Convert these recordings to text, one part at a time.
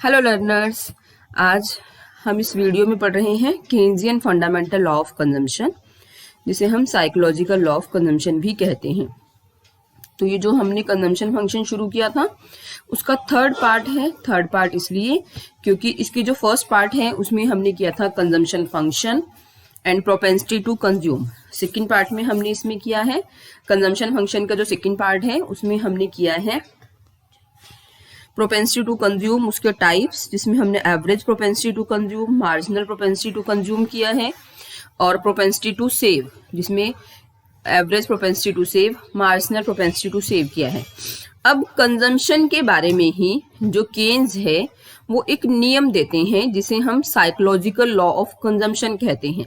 Hello learners. आज हम इस वीडियो में पढ़ रहे हैं Keynesian fundamental law of consumption, जिसे हम साइकोलॉजिकल लॉ ऑफ कंजम्पशन भी कहते हैं। तो ये जो हमने कंजम्पशन फंक्शन शुरू किया था उसका थर्ड पार्ट है। थर्ड पार्ट इसलिए क्योंकि इसकी जो फर्स्ट पार्ट है उसमें हमने किया था consumption function and propensity to consume. Second part में हमने इसमें किया है कंजम्पशन फंक्शन का जो सेकेंड पार्ट है उसमें हमने किया है प्रोपेंसिटी टू कंज्यूम, उसके टाइप्स, जिसमें हमने average propensity to consume, marginal propensity to consume किया है, और प्रोपेंसिटी टू सेव, जिसमें average propensity to save, marginal propensity to save किया है। अब कंजम्पशन के बारे में ही जो केन्स है वो एक नियम देते हैं जिसे हम साइकोलॉजिकल लॉ ऑफ कंजम्पशन कहते हैं।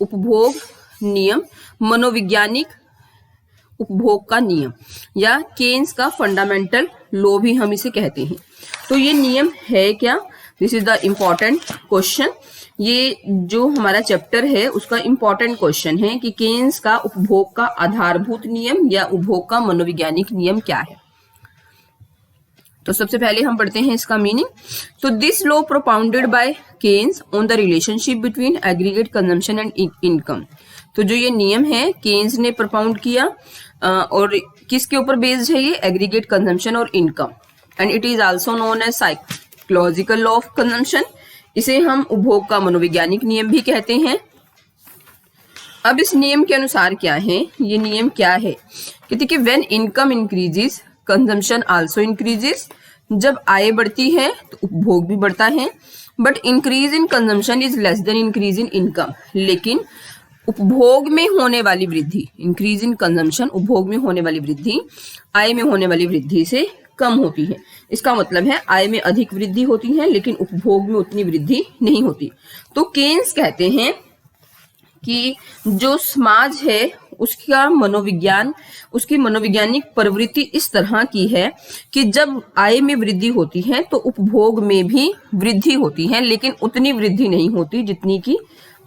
उपभोग नियम, मनोवैज्ञानिक उपभोग का नियम, या केन्स का फंडामेंटल लॉ भी हम इसे कहते हैं। तो ये नियम है क्या? This is the important question. ये जो हमारा चैप्टर है उसका इम्पॉर्टेंट क्वेश्चन है कि केन्स का उपभोग का आधारभूत नियम या उपभोग का मनोवैज्ञानिक नियम क्या है। तो सबसे पहले हम पढ़ते हैं इसका मीनिंग। तो this law propounded by Keynes on the relationship between aggregate consumption and income. तो जो ये नियम है केन्स ने प्रोपाउंड किया और किसके ऊपर बेस्ड है? ये एग्रीगेट कंजम्पशन और income, and it is also known as psychological law of consumption. इसे हम उपभोग का मनोवैज्ञानिक नियम भी कहते हैं। अब इस नियम के अनुसार क्या है? ये नियम क्या है कि देखिए, when income increases consumption also increases. जब आय बढ़ती है तो उपभोग भी बढ़ता है, but increase in consumption is less than increase in income. लेकिन उपभोग में होने वाली वृद्धि, इंक्रीज इन कंजम्पशन, उपभोग में होने वाली वृद्धि आय में होने वाली वृद्धि से कम होती है। इसका मतलब है आय में अधिक वृद्धि होती है लेकिन उपभोग में उतनी वृद्धि नहीं होती। तो केन्स कहते हैं कि जो समाज है उसका मनोविज्ञान, उसकी मनोवैज्ञानिक प्रवृत्ति इस तरह की है कि जब आय में वृद्धि होती है तो उपभोग में भी वृद्धि होती है, लेकिन उतनी वृद्धि नहीं होती जितनी की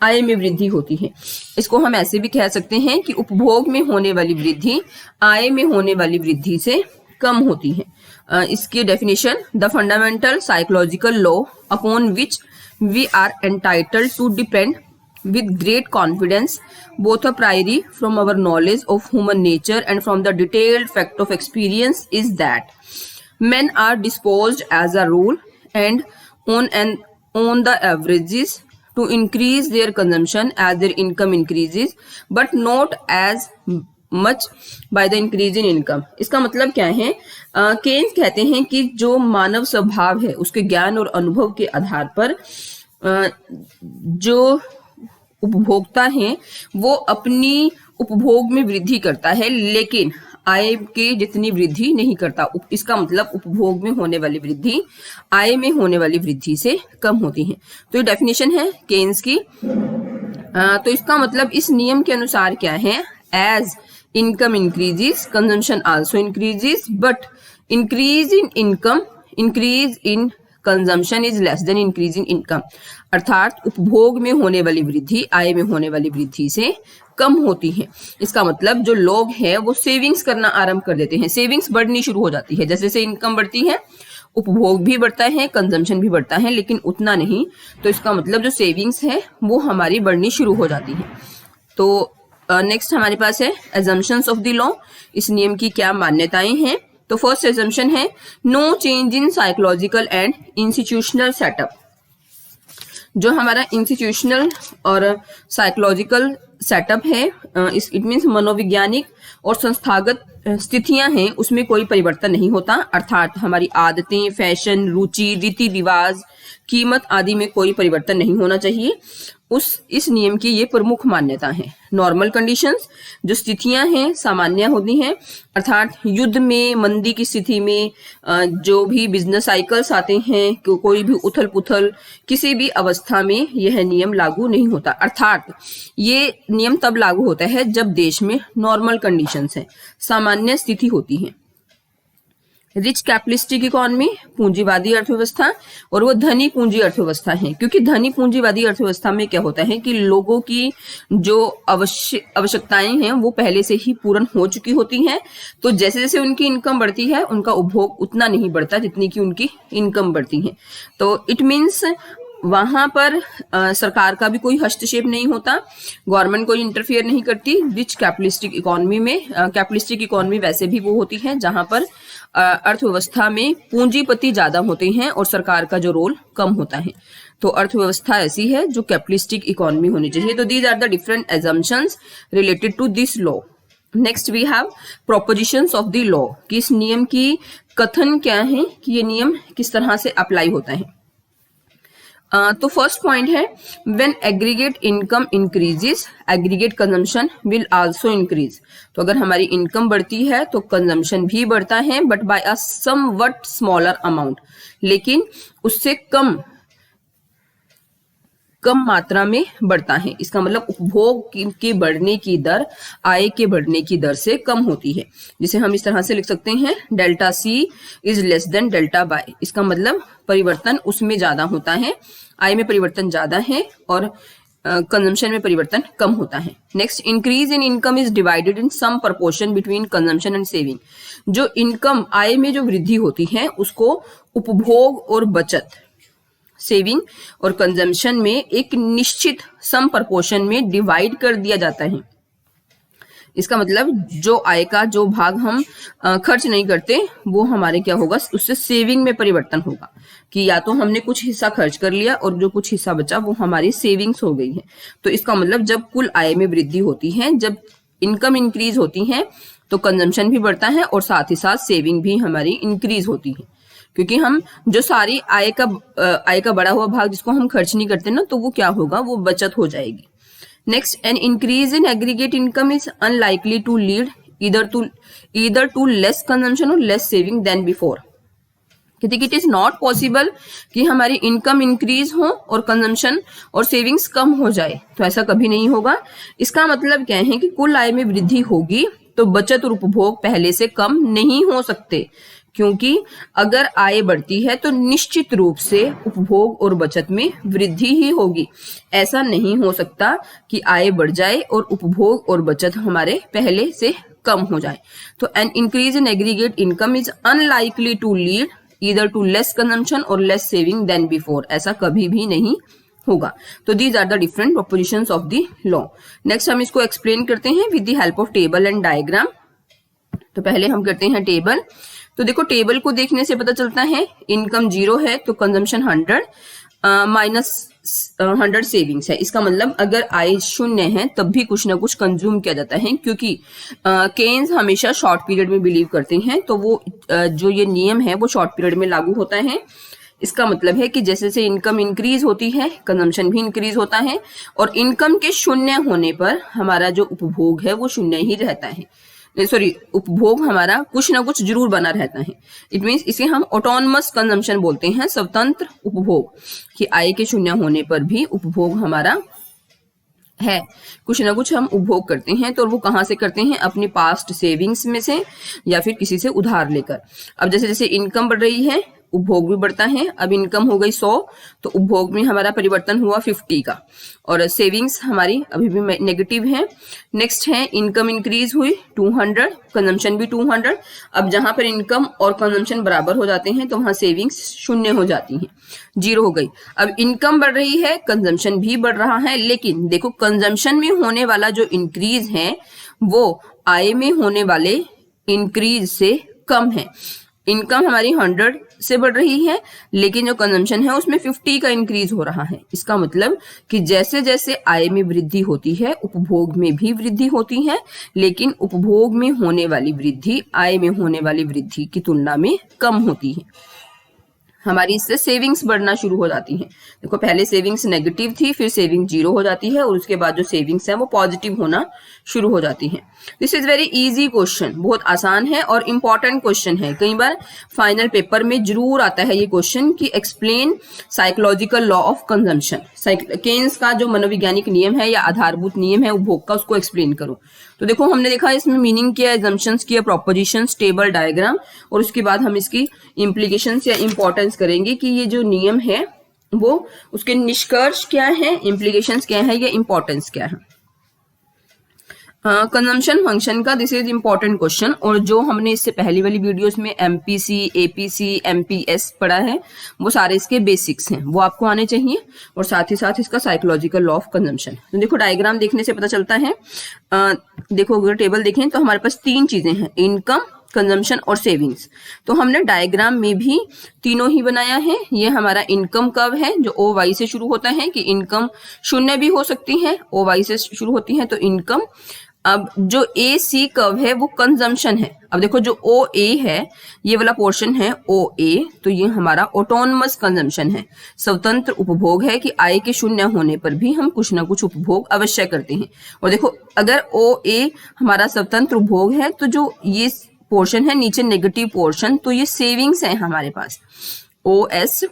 आय में वृद्धि होती है। इसको हम ऐसे भी कह सकते हैं कि उपभोग में होने वाली वृद्धि आय में होने वाली वृद्धि से कम होती है। इसकी definition, the fundamental psychological law upon which we are entitled to depend with great confidence both a priori from our knowledge of human nature and from the detailed fact of experience is that men are disposed as a rule and on the averages to increase their consumption as their income increases but not as much by the increase in income। इसका मतलब क्या है? Keynes कहते हैं कि जो मानव स्वभाव है उसके ज्ञान और अनुभव के आधार पर जो उपभोक्ता है वो अपनी उपभोग में वृद्धि करता है लेकिन आय के जितनी वृद्धि नहीं करता। इसका मतलब उपभोग में होने वाली वृद्धि आय में होने वाली वृद्धि से कम होती है। तो ये डेफिनेशन है केन्स की। तो इसका मतलब इस नियम के अनुसार क्या है? As income increases consumption also increases but increase in income increase in consumption is less than increase in income. अर्थात उपभोग में होने वाली वृद्धि आय में होने वाली वृद्धि से कम होती है। इसका मतलब जो लोग हैं वो सेविंग्स करना आरंभ कर देते हैं, सेविंग्स बढ़नी शुरू हो जाती है। जैसे जैसे इनकम बढ़ती है उपभोग भी बढ़ता है, कंजम्पशन भी बढ़ता है, लेकिन उतना नहीं। तो इसका मतलब जो सेविंग्स है वो हमारी बढ़नी शुरू हो जाती है। तो नेक्स्ट हमारे पास है एजम्पशंस ऑफ द लॉ। इस नियम की क्या मान्यताएं हैं? तो फर्स्ट एजम्पशन है no change in psychological and institutional setup. जो हमारा इंस्टीट्यूशनल और साइकोलॉजिकल सेटअप है, इट मीन्स मनोवैज्ञानिक और संस्थागत स्थितियां हैं, उसमें कोई परिवर्तन नहीं होता। अर्थात हमारी आदतें, फैशन, रुचि, रीति रिवाज, कीमत आदि में कोई परिवर्तन नहीं होना चाहिए। इस नियम की ये प्रमुख मान्यता है। नॉर्मल कंडीशंस, जो स्थितियां हैं सामान्य होती हैं, अर्थात युद्ध में, मंदी की स्थिति में, जो भी बिजनेस साइकिल्स आते हैं, कोई भी उथल पुथल, किसी भी अवस्था में यह नियम लागू नहीं होता। अर्थात ये नियम तब लागू होता है जब देश में नॉर्मल कंडीशंस हैं, सामान्य स्थिति होती है। रिच कैपिटलिस्टिक इकोनॉमी पूंजीवादी अर्थव्यवस्था, और वो धनी पूंजी अर्थव्यवस्था है। क्योंकि धनी पूंजीवादी अर्थव्यवस्था में क्या होता है कि लोगों की जो आवश्यकताएं हैं वो पहले से ही पूर्ण हो चुकी होती हैं, तो जैसे जैसे उनकी इनकम बढ़ती है उनका उपभोग उतना नहीं बढ़ता जितनी की उनकी इनकम बढ़ती है। तो इट मीन्स वहां पर सरकार का भी कोई हस्तक्षेप नहीं होता, गवर्नमेंट कोई इंटरफियर नहीं करती। रिच कैपिटलिस्टिक इकोनॉमी में कैपिटलिस्टिक इकोनॉमी वैसे भी वो होती है जहां पर अर्थव्यवस्था में पूंजीपति ज्यादा होते हैं और सरकार का जो रोल कम होता है। तो अर्थव्यवस्था ऐसी है जो कैपिटलिस्टिक इकोनॉमी होनी चाहिए। तो these are the different assumptions related to this law. Next we have propositions of the law, कि इस नियम की कथन क्या है, कि ये नियम किस तरह से अप्लाई होता है। तो फर्स्ट पॉइंट है, when aggregate income increases aggregate consumption will also increase. तो अगर हमारी इनकम बढ़ती है तो कंजम्पशन भी बढ़ता है, but by a somewhat smaller amount, लेकिन उससे कम मात्रा में बढ़ता है। इसका मतलब उपभोग के बढ़ने की दर आय के बढ़ने की दर से कम होती है, जिसे हम इस तरह से लिख सकते हैं, delta C is less than delta Y. इसका मतलब परिवर्तन उसमें ज्यादा होता है, आय में परिवर्तन ज्यादा है और कंजम्पशन में परिवर्तन कम होता है। Next, increase in income is divided in some proportion between consumption and saving. जो इनकम आय में जो वृद्धि होती है उसको उपभोग और बचत, सेविंग और कंजम्पशन में एक निश्चित सम प्रपोर्शन में डिवाइड कर दिया जाता है। इसका मतलब जो आय का जो भाग हम खर्च नहीं करते वो हमारे क्या होगा, उससे सेविंग में परिवर्तन होगा, कि या तो हमने कुछ हिस्सा खर्च कर लिया और जो कुछ हिस्सा बचा वो हमारी सेविंग्स हो गई है। तो इसका मतलब जब कुल आय में वृद्धि होती है, जब इनकम इंक्रीज होती है तो कंजम्पशन भी बढ़ता है और साथ ही साथ सेविंग भी हमारी इंक्रीज होती है। क्योंकि हम जो सारी आय का बढ़ा हुआ भाग जिसको हम खर्च नहीं करते ना, तो वो क्या होगा, वो बचत हो जाएगी। Next, an increase in aggregate income is unlikely to lead either to less consumption और लेस सेविंग देन बिफोर। क्योंकि इट इज नॉट पॉसिबल कि हमारी इनकम इंक्रीज हो और कंजम्पशन और सेविंग्स कम हो जाए, तो ऐसा कभी नहीं होगा। इसका मतलब क्या है कि कुल आय में वृद्धि होगी तो बचत और उपभोग पहले से कम नहीं हो सकते, क्योंकि अगर आय बढ़ती है तो निश्चित रूप से उपभोग और बचत में वृद्धि ही होगी। ऐसा नहीं हो सकता कि आय बढ़ जाए और उपभोग और बचत हमारे पहले से कम हो जाए। तो an increase in aggregate income is unlikely to lead either to less consumption और लेस सेविंग देन बिफोर। ऐसा कभी भी नहीं होगा। तो these are the different propositions of the law. Next हम इसको एक्सप्लेन करते हैं with the help of table and diagram. तो पहले हम करते हैं टेबल। तो देखो, टेबल को देखने से पता चलता है इनकम 0 है तो कंजम्पशन 100 माइनस 100 सेविंग्स है। इसका मतलब अगर आय 0 है तब भी कुछ ना कुछ कंज्यूम किया जाता है, क्योंकि केन्स हमेशा शॉर्ट पीरियड में बिलीव करते हैं, तो वो जो ये नियम है वो शॉर्ट पीरियड में लागू होता है। इसका मतलब है कि जैसे जैसे इनकम इंक्रीज होती है कंजम्पशन भी इंक्रीज होता है, और इनकम के 0 होने पर हमारा जो उपभोग है वो 0 ही रहता है। उपभोग हमारा कुछ ना कुछ जरूर बना रहता है। इट मीन्स इसे हम ऑटोनमस कंजम्पशन बोलते हैं, स्वतंत्र उपभोग, कि आय के 0 होने पर भी उपभोग हमारा है, कुछ ना कुछ हम उपभोग करते हैं। तो वो कहाँ से करते हैं, अपनी पास्ट सेविंग्स में से या फिर किसी से उधार लेकर। अब जैसे जैसे इनकम बढ़ रही है उपभोग भी बढ़ता है। अब इनकम हो गई 100 तो उपभोग में हमारा परिवर्तन हुआ 50 का, और सेविंग्स हमारी अभी भी नेगेटिव है। नेक्स्ट है इनकम इंक्रीज हुई 200, कंजम्पशन भी 200। अब जहां पर इनकम और कंजम्पशन बराबर हो जाते हैं तो वहां सेविंग्स 0 हो जाती हैं, 0 हो गई। अब इनकम बढ़ रही है, कंजम्पशन भी बढ़ रहा है, लेकिन देखो कंजम्पशन में होने वाला जो इंक्रीज है वो आय में होने वाले इंक्रीज से कम है। इनकम हमारी 100 से बढ़ रही है, लेकिन जो कंजम्पशन है उसमें 50 का इंक्रीज हो रहा है। इसका मतलब कि जैसे जैसे आय में वृद्धि होती है उपभोग में भी वृद्धि होती है, लेकिन उपभोग में होने वाली वृद्धि आय में होने वाली वृद्धि की तुलना में कम होती है। हमारी इससे सेविंग्स बढ़ना शुरू हो जाती हैं। देखो पहले सेविंग्स नेगेटिव थी, फिर सेविंग 0 हो जाती है और उसके बाद जो सेविंग्स है वो पॉजिटिव होना शुरू हो जाती हैं। This is very easy question, बहुत आसान है और इंपॉर्टेंट क्वेश्चन है। कई बार फाइनल पेपर में जरूर आता है ये क्वेश्चन कि explain psychological law of consumption. Keynes का जो मनोवैज्ञानिक नियम है या आधारभूत नियम है उपभोग का, उसको एक्सप्लेन करो। तो देखो हमने देखा इसमें मीनिंग किया, एजम्पशंस किया, प्रोपोजिशंस, टेबल, डायग्राम, और उसके बाद हम इसकी इम्प्लीकेशंस या इंपॉर्टेंस करेंगे कि ये जो नियम है वो उसके निष्कर्ष क्या है, इम्प्लीकेशंस क्या है या इंपॉर्टेंस क्या है। कंजम्पशन फंक्शन का दिस इज इंपॉर्टेंट क्वेश्चन, और जो हमने इससे पहली वाली वीडियोस में एमपीसी, एपीसी, एमपीएस पढ़ा है वो सारे इसके बेसिक्स हैं, वो आपको आने चाहिए, और साथ ही साथ इसका साइकोलॉजिकल लॉ ऑफ कंजम्पशन। तो देखो डायग्राम देखने से पता चलता है, देखो अगर टेबल देखें तो हमारे पास 3 चीजें हैं, इनकम, कंजम्पशन और सेविंग्स। तो हमने डायग्राम में भी तीनों ही बनाया है। ये हमारा इनकम कर्व है जो ओ वाई से शुरू होता है, कि इनकम 0 भी हो सकती है, ओ वाई से शुरू होती है तो इनकम। अब जो ए सी कर्व है वो कंजम्पशन है। अब देखो जो ओ ए है, ये वाला पोर्शन है ओ ए, तो ये हमारा ऑटोनमस कंजम्पशन है, स्वतंत्र उपभोग है, कि आय के 0 होने पर भी हम कुछ ना कुछ उपभोग अवश्य करते हैं। और देखो अगर ओ ए हमारा स्वतंत्र उपभोग है तो जो ये पोर्शन है नीचे नेगेटिव पोर्शन, तो ये सेविंग्स है हमारे पास, ओ एस,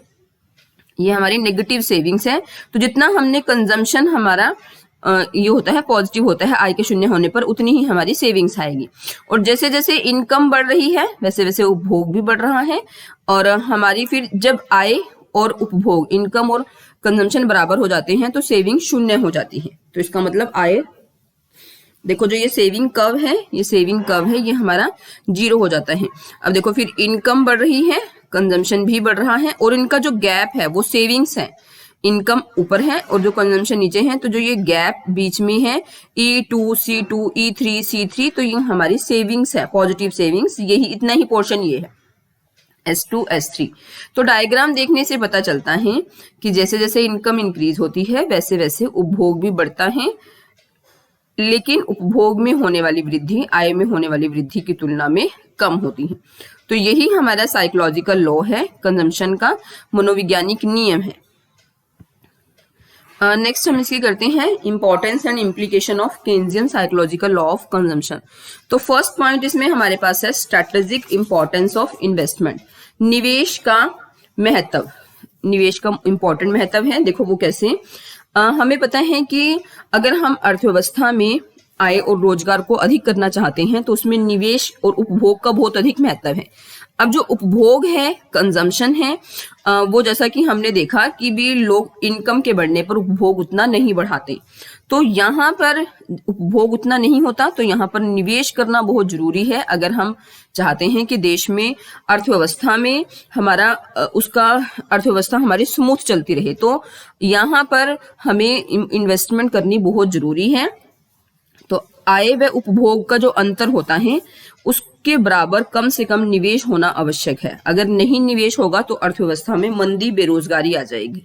ये हमारी नेगेटिव सेविंग्स है। तो जितना हमने कंजम्पशन हमारा ये होता है पॉजिटिव होता है आय के 0 होने पर, उतनी ही हमारी सेविंग्स आएगी। और जैसे जैसे इनकम बढ़ रही है वैसे वैसे उपभोग भी बढ़ रहा है, और हमारी फिर जब आय और उपभोग, इनकम और कंजम्पशन बराबर हो जाते हैं तो सेविंग 0 हो जाती है। तो इसका मतलब आय, देखो जो ये सेविंग कर्व है, ये सेविंग कर्व है, ये हमारा 0 हो जाता है। अब देखो फिर इनकम बढ़ रही है, कंजम्पशन भी बढ़ रहा है, और इनका जो गैप है वो सेविंग्स है, इनकम ऊपर है और जो कंजम्पशन नीचे है, तो जो ये गैप बीच में है E2, C2, E3, C3, तो ये हमारी सेविंग्स है, पॉजिटिव सेविंग्स, यही इतना ही पोर्शन ये है S2, S3। तो डायग्राम देखने से पता चलता है कि जैसे जैसे इनकम इंक्रीज होती है वैसे वैसे उपभोग भी बढ़ता है, लेकिन उपभोग में होने वाली वृद्धि आय में होने वाली वृद्धि की तुलना में कम होती है। तो यही हमारा साइकोलॉजिकल लॉ है, कंजम्पशन का मनोवैज्ञानिक नियम है। नेक्स्ट हम इसकी करते हैं importance and implication of Keynesian psychological law of consumption. तो फर्स्ट पॉइंट इसमें हमारे पास है स्ट्रेटेजिक इंपॉर्टेंस ऑफ इन्वेस्टमेंट, निवेश का महत्व, निवेश का इंपॉर्टेंट महत्व है। देखो वो कैसे, हमें पता है कि अगर हम अर्थव्यवस्था में आय और रोजगार को अधिक करना चाहते हैं तो उसमें निवेश और उपभोग का बहुत अधिक महत्व है। अब जो उपभोग है, कंजम्पशन है, वो जैसा कि हमने देखा कि भी लोग इनकम के बढ़ने पर उपभोग उतना नहीं बढ़ाते, तो यहाँ पर उपभोग उतना नहीं होता, तो यहाँ पर निवेश करना बहुत जरूरी है अगर हम चाहते हैं कि देश में अर्थव्यवस्था में हमारा उसका अर्थव्यवस्था हमारी स्मूथ चलती रहे। तो यहाँ पर हमें इन्वेस्टमेंट करनी बहुत जरूरी है। तो आय व उपभोग का जो अंतर होता है उसके बराबर कम से कम निवेश होना आवश्यक है। अगर नहीं निवेश होगा तो अर्थव्यवस्था में मंदी, बेरोजगारी आ जाएगी।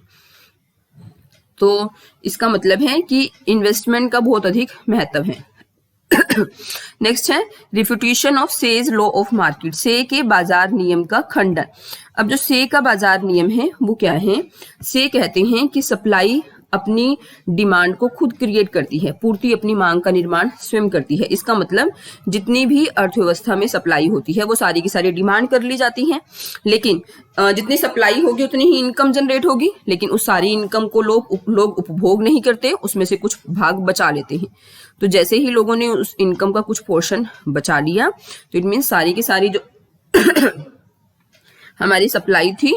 तो इसका मतलब है कि इन्वेस्टमेंट का बहुत अधिक महत्व है। नेक्स्ट है refutation of says law of market, से के बाजार नियम का खंडन। अब जो से का बाजार नियम है वो क्या है, से कहते हैं कि सप्लाई अपनी डिमांड को खुद क्रिएट करती है, पूर्ति अपनी मांग का निर्माण स्वयं करती है। इसका मतलब जितनी भी अर्थव्यवस्था में सप्लाई होती है वो सारी की सारी डिमांड कर ली जाती है, लेकिन जितनी सप्लाई होगी उतनी ही इनकम जनरेट होगी, लेकिन उस सारी इनकम को लोग उपभोग नहीं करते, उसमें से कुछ भाग बचा लेते हैं। तो जैसे ही लोगों ने उस इनकम का कुछ पोर्शन बचा लिया तो इट मीन सारी की सारी जो हमारी सप्लाई थी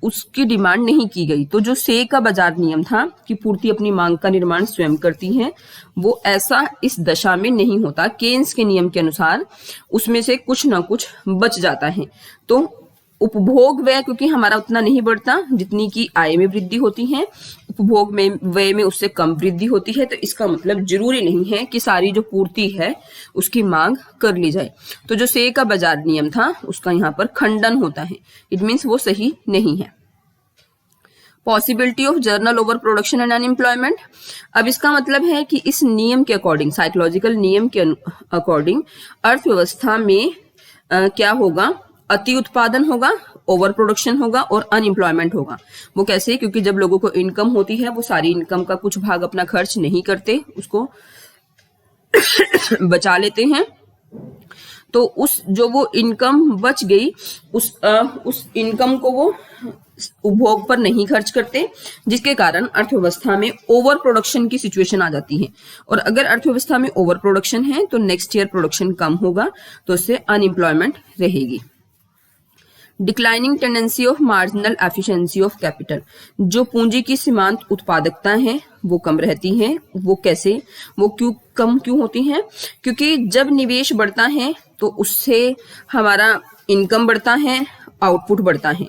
उसकी डिमांड नहीं की गई। तो जो से का बाजार नियम था कि पूर्ति अपनी मांग का निर्माण स्वयं करती है, वो ऐसा इस दशा में नहीं होता। केन्स के नियम के अनुसार उसमें से कुछ ना कुछ बच जाता है। तो उपभोग व्यय क्योंकि हमारा उतना नहीं बढ़ता जितनी की आय में वृद्धि होती है, उपभोग में व्यय में उससे कम वृद्धि होती है। तो इसका मतलब जरूरी नहीं है कि सारी जो पूर्ति है उसकी मांग कर ली जाए। तो जो से का बाजार नियम था उसका यहाँ पर खंडन होता है, इट मीन्स वो सही नहीं है। Possibility of journal over production and unemployment. अब इसका मतलब है कि इस नियम के अकॉर्डिंग, साइकोलॉजिकल नियम के अकॉर्डिंग अर्थव्यवस्था में क्या होगा अति उत्पादन होगा, ओवर प्रोडक्शन होगा और अनएम्प्लॉयमेंट होगा। वो कैसे? क्योंकि जब लोगों को इनकम होती है वो सारी इनकम का कुछ भाग अपना खर्च नहीं करते, उसको बचा लेते हैं। तो उस जो वो इनकम बच गई उस इनकम को वो उपभोग पर नहीं खर्च करते, जिसके कारण अर्थव्यवस्था में ओवर प्रोडक्शन की सिचुएशन आ जाती है। और अगर अर्थव्यवस्था में ओवर प्रोडक्शन है तो नेक्स्ट ईयर प्रोडक्शन कम होगा, तो उससे अनएम्प्लॉयमेंट रहेगी। Declining tendency of marginal efficiency of capital, जो पूंजी की सीमांत उत्पादकता है वो कम रहती है। वो कैसे? वो कम क्यों होती है? क्योंकि जब निवेश बढ़ता है तो उससे हमारा इनकम बढ़ता है, आउटपुट बढ़ता है,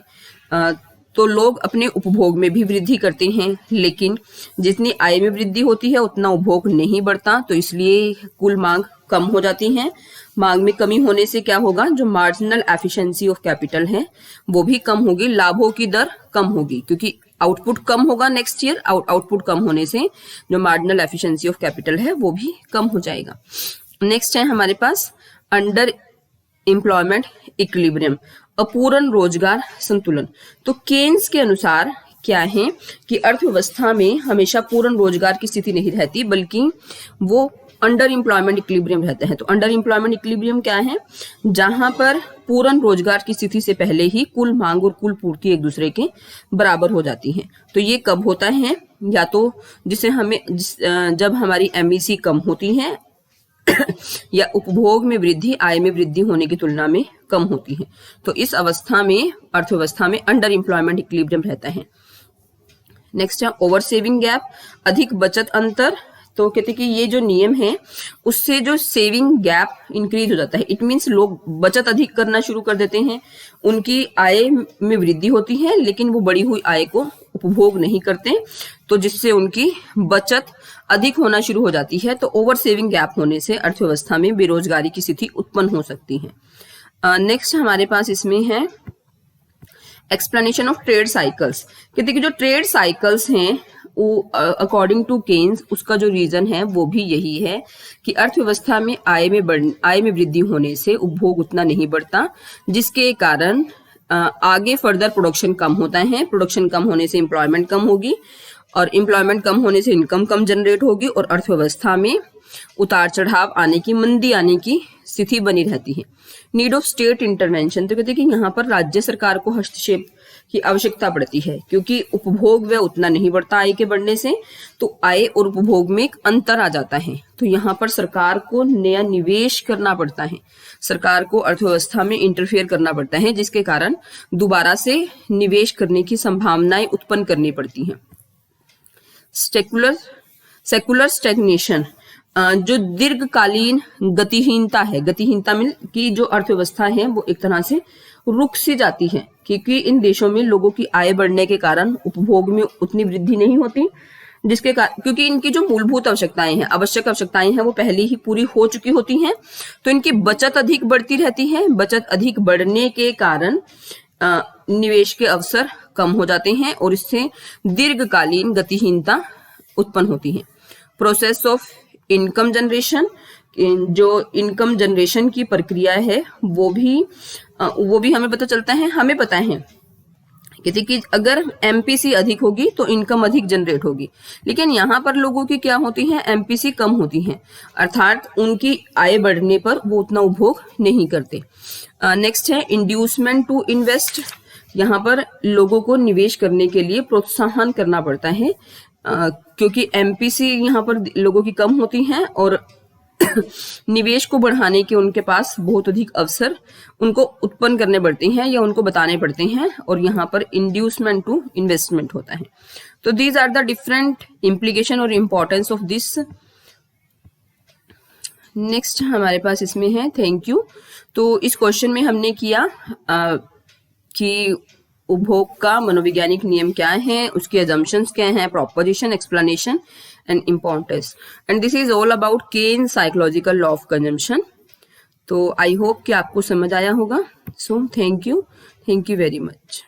तो लोग अपने उपभोग में भी वृद्धि करते हैं, लेकिन जितनी आय में वृद्धि होती है उतना उपभोग नहीं बढ़ता, तो इसलिए कुल मांग कम हो जाती है। मांग में कमी होने से क्या होगा? जो मार्जिनल एफिशिएंसी ऑफ कैपिटल है वो भी कम होगी, लाभों की दर कम होगी, क्योंकि आउटपुट कम होगा नेक्स्ट ईयर। आउटपुट कम होने से जो मार्जिनल एफिशिएंसी ऑफ कैपिटल है वो भी कम हो जाएगा। नेक्स्ट है हमारे पास अंडर एम्प्लॉयमेंट इक्विलिब्रियम, अपूर्ण रोजगार संतुलन। तो केन्स के अनुसार क्या है कि अर्थव्यवस्था में हमेशा पूर्ण रोजगार की स्थिति नहीं रहती, बल्कि वो अंडर एम्प्लॉयमेंट इक्विलिब्रियम रहते हैं। तो अंडर एम्प्लॉयमेंट इक्विलिब्रियम क्या है? जहां पर पूर्ण रोजगार की स्थिति से पहले ही कुल मांग और कुल पूर्ति एक दूसरे के बराबर हो जाती है। तो ये कब होता है? या तो जब हमारी एमईसी कम होती है या उपभोग में वृद्धि आय में वृद्धि होने की तुलना में कम होती है, तो इस अवस्था में अर्थव्यवस्था में अंडर एम्प्लॉयमेंट इक्विलिब्रियम रहता है। नेक्स्ट है ओवर सेविंग गैप, अधिक बचत अंतर। तो कहते हैं कि ये जो नियम है उससे जो सेविंग गैप इंक्रीज हो जाता है। इट मीन्स लोग बचत अधिक करना शुरू कर देते हैं, उनकी आय में वृद्धि होती है लेकिन वो बढ़ी हुई आय को उपभोग नहीं करते, तो जिससे उनकी बचत अधिक होना शुरू हो जाती है। तो ओवर सेविंग गैप होने से अर्थव्यवस्था में बेरोजगारी की स्थिति उत्पन्न हो सकती है। नेक्स्ट हमारे पास इसमें है एक्सप्लेनेशन ऑफ ट्रेड साइकिल्स। कहते हैं कि जो ट्रेड साइकिल्स हैं अकॉर्डिंग टू केन्स उसका जो रीजन है वो भी यही है कि अर्थव्यवस्था में आय में वृद्धि होने से उपभोग उतना नहीं बढ़ता, जिसके कारण आगे फर्दर प्रोडक्शन कम होता है। प्रोडक्शन कम होने से एम्प्लॉयमेंट कम होगी और एम्प्लॉयमेंट कम होने से इनकम कम जनरेट होगी और अर्थव्यवस्था में उतार चढ़ाव आने की, मंदी आने की स्थिति बनी रहती है। नीड ऑफ स्टेट इंटरवेंशन, तो कहते हैं कि यहाँ पर राज्य सरकार को हस्तक्षेप की आवश्यकता पड़ती है, क्योंकि उपभोग वह उतना नहीं बढ़ता आय के बढ़ने से, तो आय और उपभोग में एक अंतर आ जाता है। तो यहाँ पर सरकार को नया निवेश करना पड़ता है, सरकार को अर्थव्यवस्था में इंटरफेयर करना पड़ता है, जिसके कारण दोबारा से निवेश करने की संभावनाएं उत्पन्न करनी पड़ती हैं। सेकुलर स्टैग्नेशन, जो दीर्घकालीन गतिहीनता है, गतिहीनता में की जो अर्थव्यवस्था है वो एक तरह से रुक सी जाती है, क्योंकि इन देशों में लोगों की आय बढ़ने के कारण उपभोग में उतनी वृद्धि नहीं होती, जिसके कारण क्योंकि इनकी जो मूलभूत आवश्यकताएं हैं, आवश्यक आवश्यकताएं हैं वो पहले ही पूरी हो चुकी होती हैं, तो इनकी बचत अधिक बढ़ती रहती है। बचत अधिक बढ़ने के कारण निवेश के अवसर कम हो जाते हैं और इससे दीर्घकालीन गतिहीनता उत्पन्न होती है। प्रोसेस ऑफ इनकम जनरेशन, जो इनकम जनरेशन की प्रक्रिया है वो भी हमें पता चलता है, हमें पता है कहते कि अगर एमपीसी अधिक होगी तो इनकम अधिक जनरेट होगी, लेकिन यहाँ पर लोगों की क्या होती है, एमपीसी कम होती है, अर्थात उनकी आय बढ़ने पर वो उतना उपभोग नहीं करते। नेक्स्ट है इंड्यूसमेंट टू इन्वेस्ट, यहाँ पर लोगों को निवेश करने के लिए प्रोत्साहन करना पड़ता है, क्योंकि एमपीसी यहाँ पर लोगों की कम होती है और निवेश को बढ़ाने के उनके पास बहुत अधिक अवसर उनको उत्पन्न करने पड़ते हैं या उनको बताने पड़ते हैं, और यहाँ पर इंड्यूसमेंट टू इन्वेस्टमेंट होता है। तो these are the different implication और इम्पोर्टेंस ऑफ दिस। नेक्स्ट हमारे पास इसमें है थैंक यू। तो इस क्वेश्चन में हमने किया कि उपभोग का मनोवैज्ञानिक नियम क्या है, उसके assumptions क्या हैं, proposition, explanation and importance, and this is all about Keynes psychological law of consumption। तो आई होप कि आपको समझ आया होगा। So thank you very much.